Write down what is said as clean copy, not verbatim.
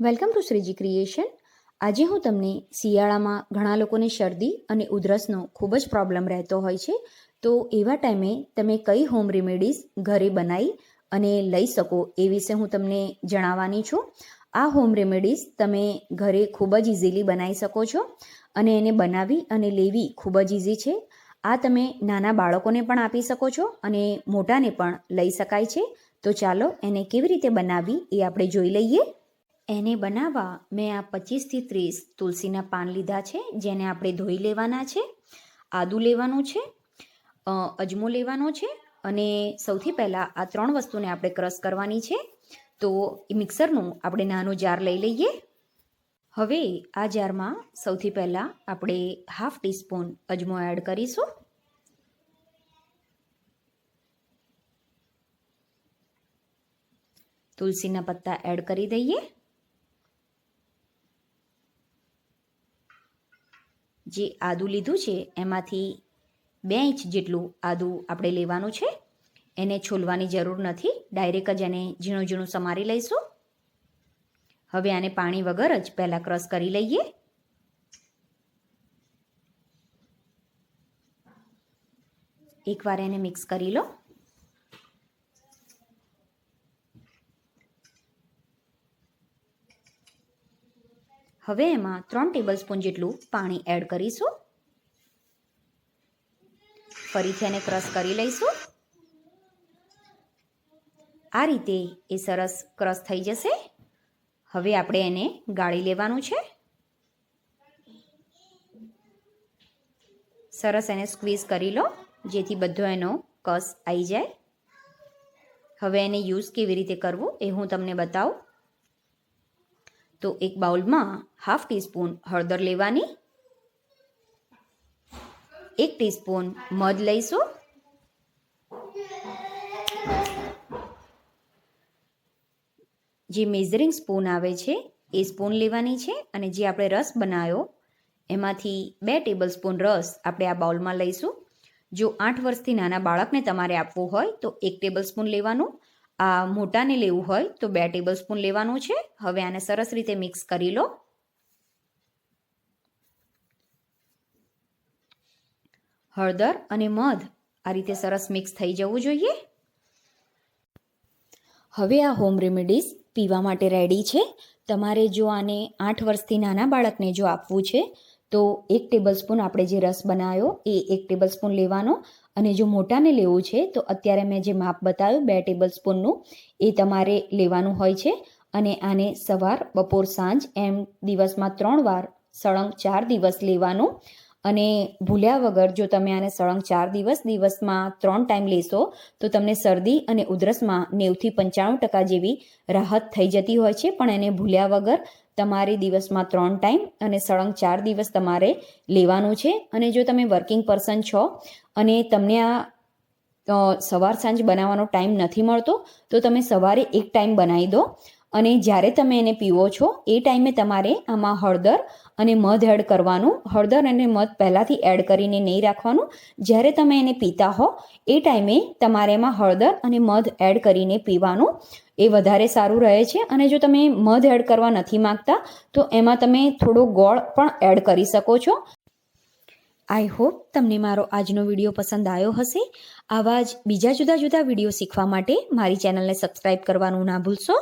Welcome to Shriji creation. આજે હું તમને શિયાળામાં ઘણા લોકોને શરદી અને ઉધરસનો ખૂબ જ પ્રોબ્લેમ રહેતો હોય છે, તો એવા ટાઈમે તમે કઈ હોમ રેમેડીઝ ઘરે બનાવી અને લઈ શકો એ વિશે હું તમને જણાવવાની છું. આ હોમ રેમેડીઝ તમે ઘરે ખૂબ જ ઇઝીલી બનાવી શકો છો અને એને બનાવી અને લેવી ખૂબ જ ઇઝી છે. આ તમે નાના બાળકોને પણ આપી શકો છો અને મોટાને પણ લઈ શકાય છે. તો ચાલો એને કેવી રીતે બનાવવી એ આપણે જોઈ લઈએ. એને બનાવવા મેં આ 25થી 30 તુલસીના પાન લીધા છે, જેને આપણે ધોઈ લેવાના છે. આદું લેવાનું છે, અજમો લેવાનો છે અને સૌથી પહેલાં આ 3 વસ્તુને આપણે ક્રશ કરવાની છે. તો એ મિક્સરનું આપણે નાનું જાર લઈ લઈએ. હવે આ જારમાં સૌથી પહેલાં આપણે 1/2 ટીસ્પૂન અજમો એડ કરીશું. તુલસીના પત્તા એડ કરી દઈએ. જે આદું લીધું છે એમાંથી 2 ઇંચ જેટલું આદું આપણે લેવાનું છે. એને છોલવાની જરૂર નથી, ડાયરેક્ટ જ એને ઝીણું ઝીણું સમારી લઈશું. હવે આને પાણી વગર જ પહેલાં ક્રશ કરી લઈએ. એકવાર એને મિક્સ કરી લો. હવે એમાં 3 ટેબલસ્પૂન જેટલું પાણી એડ કરીશું. ફરીથી એને ક્રશ કરી લઈશું. આ રીતે એ સરસ ક્રશ થઈ જશે. હવે આપણે એને ગાળી લેવાનું છે. સરસ એને સ્ક્વીઝ કરી લો, જેથી બધો એનો કસ આવી જાય. હવે એને યુઝ કેવી રીતે કરવું એ હું તમને બતાવું. તો એક બાઉલમાં 1/2 ટીસ્પૂન હળદર લેવાની, 1 ટીસ્પૂન મધ લઈશું, જે મેઝરિંગ સ્પૂન આવે છે એ સ્પૂન લેવાની છે અને જે આપણે રસ બનાવ્યો એમાંથી 2 ટેબલસ્પૂન રસ આપણે આ બાઉલમાં લઈશું. જો 8 વર્ષથી નાના બાળકને તમારે આપવું હોય તો 1 ટેબલસ્પૂન લેવાનું. આ મોટાને લેવું હોય તો 2 ટેબલસ્પૂન લેવાનું છે. હવે આને સરસ રીતે મિક્સ કરી લો. હળદર અને મધ આ રીતે સરસ મિક્સ થઈ જવું જોઈએ. હવે આ હોમ રેમેડીઝ પીવા માટે રેડી છે. તમારે જો આને 8 વર્ષથી નાના બાળકને જો આપવું છે તો 1 ટેબલસ્પૂન આપણે જે રસ બનાવ્યો એ 1 ટેબલસ્પૂન લેવાનો અને જો મોટાને લેવું છે તો અત્યારે મેં જે માપ બતાવ્યું 2 ટેબલસ્પૂનનું એ તમારે લેવાનું હોય છે. અને આને સવાર, બપોર, સાંજ એમ દિવસમાં 3 વાર સળંગ 4 દિવસ લેવાનું. અને ભૂલ્યા વગર જો તમે આને સળંગ 4 દિવસમાં 3 ટાઈમ લેશો તો તમને શરદી અને ઉધરસમાં 90થી 95% જેવી રાહત થઈ જતી હોય છે. પણ એને ભૂલ્યા વગર તમારે દિવસમાં 3 ટાઈમ અને સળંગ 4 દિવસ તમારે લેવાનું છે. અને જો તમે વર્કિંગ પર્સન છો અને તમને આ સવાર સાંજ બનાવવાનો ટાઈમ નથી મળતો તો તમે સવારે 1 ટાઈમ બનાવી દો અને જ્યારે તમે એને પીવો છો એ ટાઈમે તમારે આમાં હળદર અને મધ એડ કરવાનું. હળદર અને મધ પહેલાંથી એડ કરીને નહીં રાખવાનું. જ્યારે તમે એને પીતા હો એ ટાઈમે તમારે એમાં હળદર અને મધ એડ કરીને પીવાનું. એ વધારે સારું રહે છે. અને જો તમે મધ એડ કરવા નથી માગતા તો એમાં તમે થોડો ગોળ પણ એડ કરી શકો છો. આઈ હોપ તમને મારો આજનો વિડીયો પસંદ આવ્યો હશે. આવા જ બીજા જુદા જુદા વિડીયો શીખવા માટે મારી ચેનલને સબસ્ક્રાઈબ કરવાનું ના ભૂલશો.